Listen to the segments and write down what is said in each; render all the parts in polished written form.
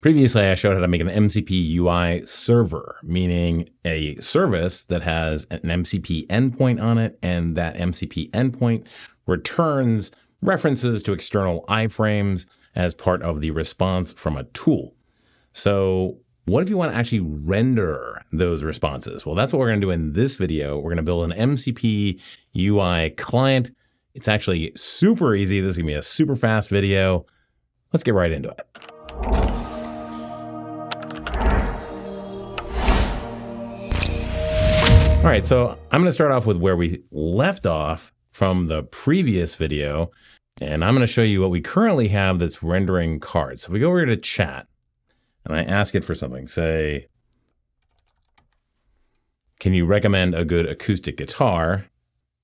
Previously, I showed how to make an MCP-UI server, meaning a service that has an MCP endpoint on it, and that MCP endpoint returns references to external iframes as part of the response from a tool. So what if you want to actually render those responses? Well, that's what we're going to do in this video. We're going to build an MCP-UI client. It's actually super easy. This is going to be a super fast video. Let's get right into it. All right, so I'm going to start off with where we left off from the previous video, and I'm going to show you what we currently have that's rendering cards. So we go over here to chat, and I ask it for something. Say, can you recommend a good acoustic guitar?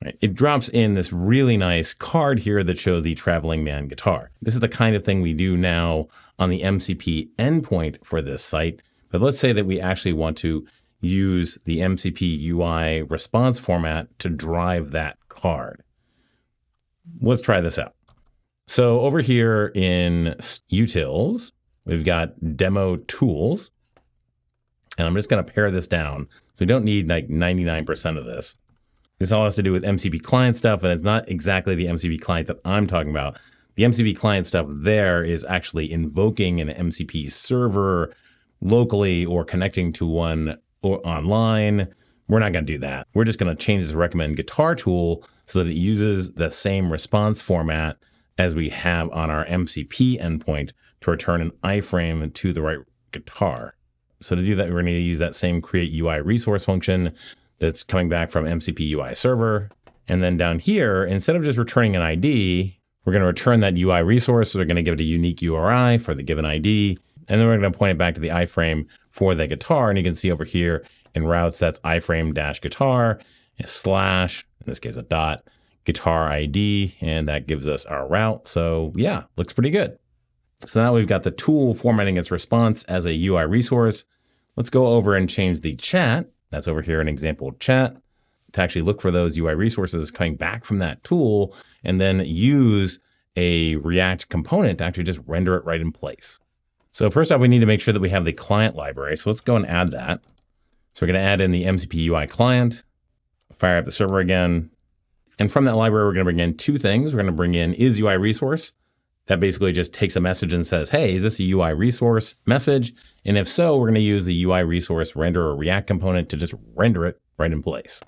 Right. It drops in this really nice card here that shows the Traveling Man guitar. This is the kind of thing we do now on the MCP endpoint for this site. But let's say that we actually want to use the MCP-UI response format to drive that card. Let's try this out. So over here in utils, we've got demo tools, and I'm just going to pare this down. So we don't need like 99% of this. This all has to do with MCP client stuff, and it's not exactly the MCP client that I'm talking about. The MCP client stuff there is actually invoking an MCP server locally or connecting to one or online. We're not going to do that. We're just going to change this recommend guitar tool so that it uses the same response format as we have on our MCP endpoint to return an iframe to the right guitar. So to do that, we're going to use that same create UI resource function that's coming back from MCP-UI server. And then down here, instead of just returning an ID, we're going to return that UI resource. So we're going to give it a unique URI for the given ID. And then we're going to point it back to the iframe for the guitar. And you can see over here in routes, that's iframe-guitar slash, in this case, a dot, guitar ID. And that gives us our route. So yeah, looks pretty good. So now we've got the tool formatting its response as a UI resource. Let's go over and change the chat. That's over here in example chat to actually look for those UI resources coming back from that tool and then use a React component to actually just render it right in place. So first off, we need to make sure that we have the client library. So let's go and add that. So we're going to add in the MCP-UI client, fire up the server again. And from that library, we're going to bring in two things. We're going to bring in is-UI resource. That basically just takes a message and says, hey, is this a UI resource message? And if so, we're going to use the UI resource render or React component to just render it right in place.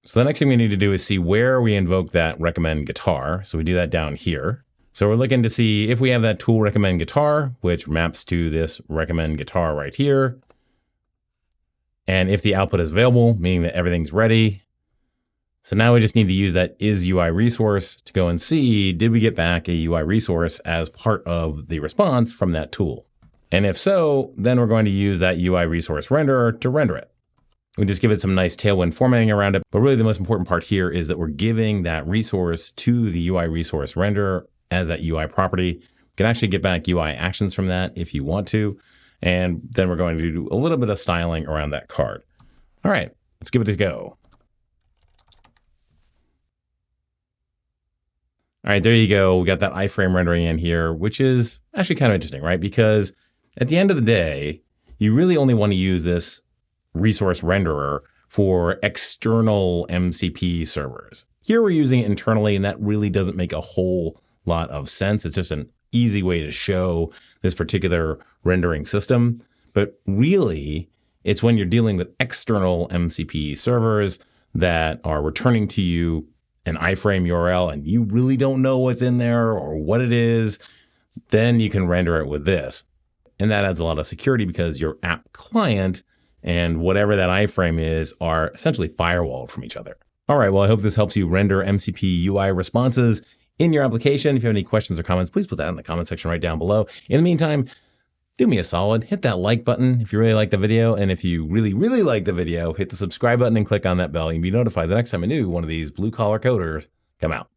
So the next thing we need to do is see where we invoke that recommend guitar. So we do that down here. So we're looking to see if we have that tool recommend guitar, which maps to this recommend guitar right here. And if the output is available, meaning that everything's ready. So now we just need to use that is UI resource to go and see, did we get back a UI resource as part of the response from that tool? And if so, then we're going to use that UI resource renderer to render it. We just give it some nice Tailwind formatting around it. But really the most important part here is that we're giving that resource to the UI resource renderer as that UI property. You can actually get back UI actions from that if you want to. And then we're going to do a little bit of styling around that card. All right, let's give it a go. All right, there you go. We got that iframe rendering in here, which is actually kind of interesting, right? Because at the end of the day, you really only want to use this resource renderer for external MCP servers. Here we're using it internally, and that really doesn't make a whole lot of sense. It's just an easy way to show this particular rendering system. But really, it's when you're dealing with external MCP servers that are returning to you an iframe URL and you really don't know what's in there or what it is, then you can render it with this. And that adds a lot of security because your app client and whatever that iframe is are essentially firewalled from each other. All right, well, I hope this helps you render MCP UI responses in your application. If you have any questions or comments, please put that in the comment section right down below. In the meantime, do me a solid, hit that like button if you really like the video. And if you really, really like the video, hit the subscribe button and click on that bell. You'll be notified the next time a new one of these blue collar coders come out.